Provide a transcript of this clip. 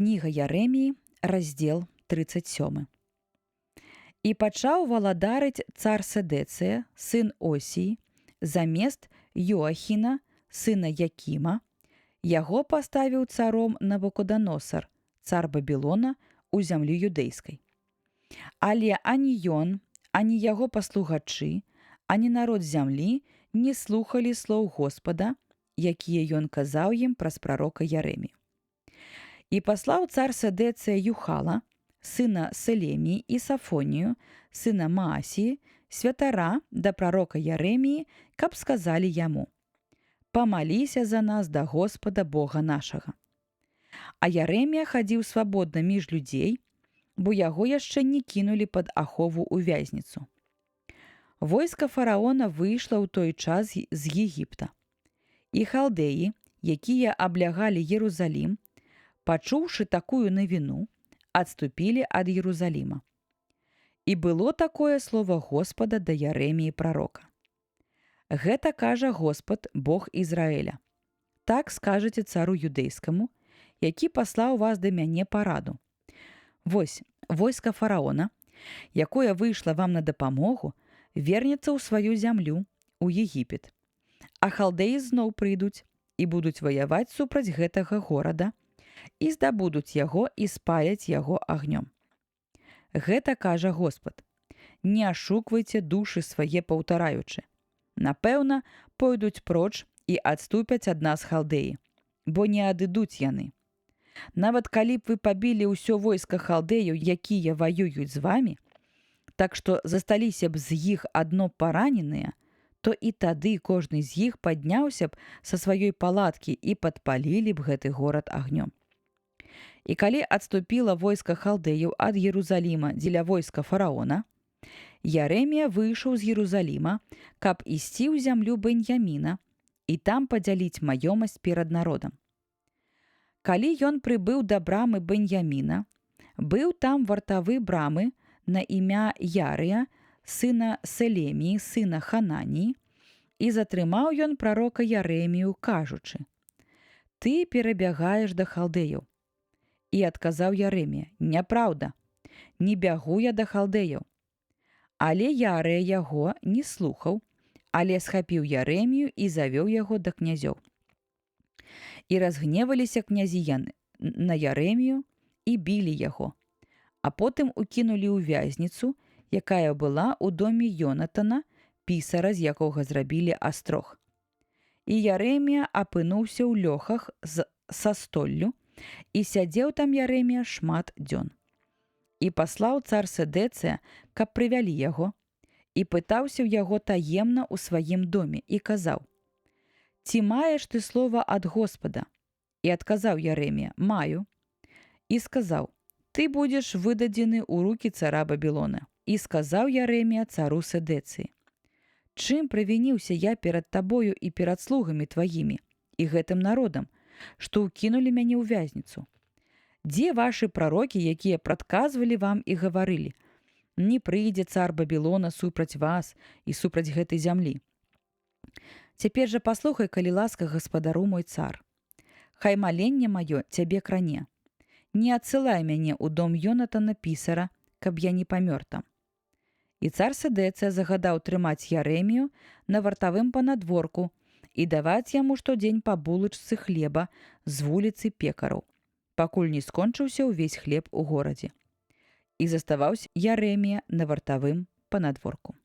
Кніга Ярэміі, раздзел 37. І пачаў валадарыць цар Сэдэцыя, сын Осіі, замест Йоахіна, сына Якіма. Яго паставіў царом Навуходаносар, цар Бабілона, у зямлі юдэйскай. Але ані ён, ані яго паслугачы, ані народ зямлі не слухалі слоў Господа, якія ён казаў ім праз прарока Ярэмію. І паслаў цар Сэдэцыя Юхала, сына Селеміі, і Сафонію, сына Маасіі, святара да прарока Ярэміі, каб сказалі яму: «Памаліся за нас да Господа Бога нашага». А Ярэмія хадзіў свабодна між людзей, бо яго яшчэ не кінулі пад ахову ў вязніцу. Войска фараона выйшла ў той час з Егіпта. І халдэі, якія аблягалі Єрусалім, пачуўшы такую навіну, адступілі ад Єрусаліма. І было такое слово Господа да Ярэміі прарока: «Гэта кажа Господ, Бог Ізраэля. Так скажаце цару юдэйскаму, які паслаў вас да мяне параду. Вось, войска фараона, якое выйшла вам на дапамогу, вернецца ў сваю зямлю, у Егіпет. А халдэі зноў прыйдуць і будуць ваяваць супраць гэтага горада, і здабудуць яго і спаяць яго агнём. Гэта кажа Господ: не ашуквайце душы свае, паўтараючы: напэўна, пойдуць проч і адступяць ад нас халдэі, бо не адыдуць яны. Нават калі б вы пабілі ўсё войска халдэяў, якія ваююць з вамі, так што засталіся б з іх адно параненыя, то і тады кожны з іх падняўся б са сваёй палаткі і падпалілі б гэты горад агнём. І калі адступіла войска халдэяў ад Єрусаліма дзеля войска фараона, Ярэмія выйшаў з Єрусаліма, каб ісці ў зямлю Бэньяміна і там падзяліць маёмасць перад народам. Калі ён прыбыў да брамы Бэньяміна, быў там вартавы брамы на імя Ярыя, сына Селеміі, сына Хананіі, і затрымаў ён прарока Ярэмію, кажучы: «Ты перабягаеш да халдэяў». І адказаў Ярэмія: «Няпраўда, не бягу я да халдэяў». Але Ярыя яго не слухаў, але схапіў Ярэмію і завёў яго да князёў. І разгневаліся князі на Ярэмію і білі яго, а потым укінулі ў вязніцу, якая была ў доме Йонатана, пісара, з якога зрабілі астрог. І Ярэмія апынуўся ў лёхах са столлю, і сядзеў там Ярэмія шмат дзён. І паслаў цар Сэдэцыя, каб прывялі яго, і пытаўся ў яго таемна ў сваім доме і казаў: «Ці маеш ты слова ад Господа?» І адказаў Ярэмія: «Маю». І сказаў: «Ты будзеш выдадзены ў рукі цара Бабілона». І сказаў Ярэмія цару Сэдэцыі: «Чым правініўся я перад табою і перад слугамі тваімі і гэтым народам, што ўкінулі мяне ў вязніцу? Дзе вашы прарокі, якія прадказвалі вам і гаварылі: не прыйдзе цар Бабілона супраць вас і супраць гэтай зямлі? Цяпер жа паслухай, калі ласка, гаспадару мой цар. Хай маленне маё цябе кране. Не адсылай мяне ў дом Йонатана пісара, каб я не памёр там». І цар Сэдэцыя загадаў трымаць Ярэмію на вартавым панадворку і даваць яму штодзень па булачцы хлеба з вуліцы пекараў, пакуль не скончыўся ўвесь хлеб у горадзе. І заставаўся Ярэмія на вартавым панадворку.